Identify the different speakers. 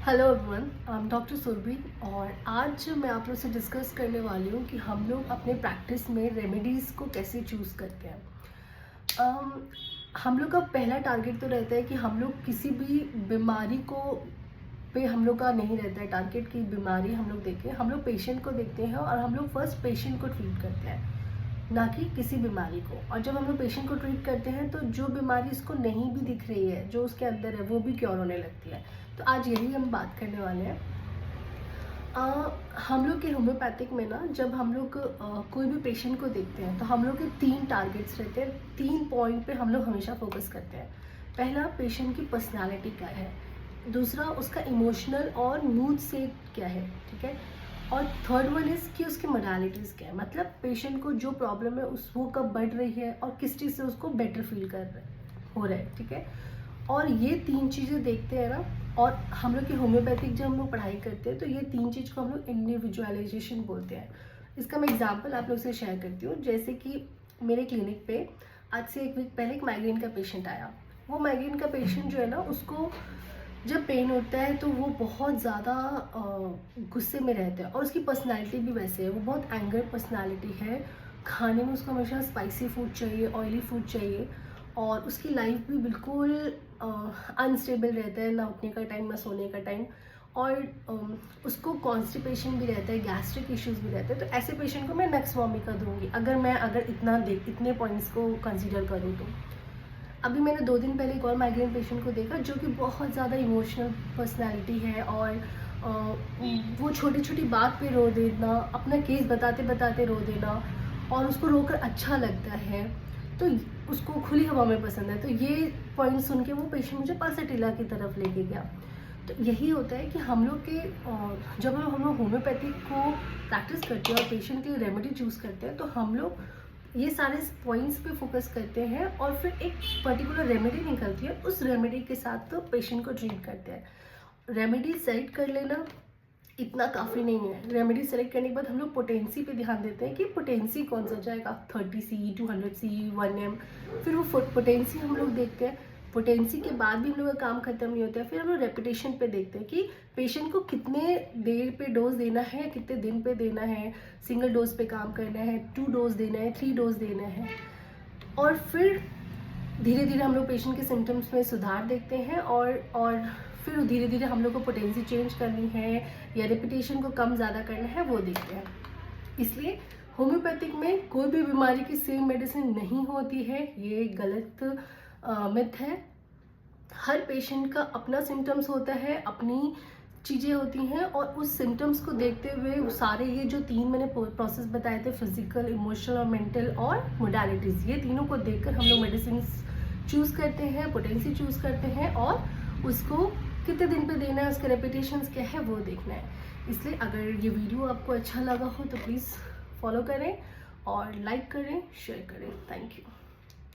Speaker 1: Hello everyone, I am doctor Surabhi और आज मैं आप लोग से डिस्कस करने वाली हूँ कि हम लोग अपने प्रैक्टिस में रेमेडीज़ को कैसे चूज़ करते हैं। हम लोग का पहला टारगेट तो रहता है कि हम लोग किसी भी बीमारी को पे हम लोग का नहीं रहता है टारगेट की बीमारी हम लोग देखें। हम लोग पेशेंट को देखते हैं और हम लोग फर्स्ट पेशेंट को ट्रीट करते हैं, ना कि किसी बीमारी को। और जब हम लोग पेशेंट को ट्रीट करते हैं तो जो बीमारी इसको नहीं भी दिख रही है, जो उसके अंदर है, वो भी क्योर होने लगती है। तो आज यही हम बात करने वाले हैं। हम लोग के होम्योपैथिक में ना, जब हम लोग कोई भी पेशेंट को देखते हैं तो हम लोग के 3 टारगेट्स रहते हैं। 3 पॉइंट पे हम लोग हमेशा फोकस करते हैं। पहला, पेशेंट की पर्सनालिटी क्या है। दूसरा, उसका इमोशनल और मूड सेट क्या है, ठीक है। और थर्ड वन इज़ कि उसकी मोडालिटीज़ क्या है, मतलब पेशेंट को जो प्रॉब्लम है उस वो कब बढ़ रही है और किस चीज़ से उसको बेटर फील हो रहा है, ठीक है। और ये 3 चीज़ें देखते हैं ना। और हम लोग की होम्योपैथिक जब हम लोग पढ़ाई करते हैं तो ये 3 चीज़ को हम लोग इंडिविजुअलाइजेशन बोलते हैं। इसका मैं एग्जांपल आप लोग से शेयर करती हूँ। जैसे कि मेरे क्लिनिक पे आज से 1 वीक पहले एक माइग्रेन का पेशेंट आया। वो माइग्रेन का पेशेंट जो है ना, उसको जब पेन होता है तो वो बहुत ज़्यादा गुस्से में रहता है और उसकी पर्सनैलिटी भी वैसे है। वो बहुत एंगर पर्सनैलिटी है। खाने में उसको हमेशा स्पाइसी फूड चाहिए, ऑयली फूड चाहिए। और उसकी लाइफ भी बिल्कुल अनस्टेबल रहता है, ना उठने का टाइम ना सोने का टाइम। और उसको कॉन्स्टिपेशन भी रहता है, गैस्ट्रिक इश्यूज भी रहते हैं। तो ऐसे पेशेंट को मैं नेक्सवार्मिका दूंगी अगर इतने पॉइंट्स को कंसीडर करूँ तो। अभी मैंने 2 दिन पहले एक और माइग्रेन पेशेंट को देखा जो कि बहुत ज़्यादा इमोशनल पर्सनैलिटी है। और वो छोटी छोटी बात पे रो देना, अपना केस बताते बताते रो देना, और उसको रोकर अच्छा लगता है। तो उसको खुली हवा में पसंद है। तो ये पॉइंट सुन के वो पेशेंट मुझे पल्सटीला की तरफ लेके गया। तो यही होता है कि हम लोग के जब हम लोग होम्योपैथिक को प्रैक्टिस करते हैं और पेशेंट के लिए रेमेडी चूज़ करते हैं तो हम लोग ये सारे पॉइंट्स पे फोकस करते हैं और फिर एक पर्टिकुलर रेमेडी निकलती है, उस रेमेडी के साथ तो पेशेंट को ट्रीट करते हैं। रेमेडी सेलेक्ट कर लेना इतना काफ़ी नहीं है। रेमेडी सेलेक्ट करने के बाद हम लोग पोटेंसी पे ध्यान देते हैं कि पोटेंसी कौन सा जाएगा, 30 C, 200 C, 1 M। फिर वो पोटेंसी हम लोग देखते हैं। पोटेंसी के बाद भी हम लोग का काम खत्म नहीं होता है। फिर हम लोग रेपिटेशन पे देखते हैं कि पेशेंट को कितने देर पे डोज देना है, कितने दिन पे देना है, सिंगल डोज पे काम करना है, 2 डोज देना है, 3 डोज देना है। और फिर धीरे धीरे हम लोग पेशेंट के सिम्टम्स में सुधार देखते हैं। और फिर धीरे धीरे हम लोग को पोटेंसी चेंज करनी है या रेपिटेशन को कम ज़्यादा करना है, वो देखते हैं। इसलिए होम्योपैथिक में कोई भी बीमारी की सेम मेडिसिन नहीं होती है, ये गलत मिथ है। हर पेशेंट का अपना सिम्टम्स होता है, अपनी चीज़ें होती हैं, और उस सिम्टम्स को देखते हुए सारे ये जो 3 मैंने प्रोसेस बताए थे, फिजिकल, इमोशनल और मेंटल और मोडालिटीज़, ये तीनों को देखकर हम लोग मेडिसिन चूज़ करते हैं, पोटेंसी चूज़ करते हैं, और उसको कितने दिन पे देना है, उसके रेपिटेशंस क्या है, वो देखना है। इसलिए अगर ये वीडियो आपको अच्छा लगा हो तो प्लीज़ फॉलो करें और लाइक करें, शेयर करें। Thank you.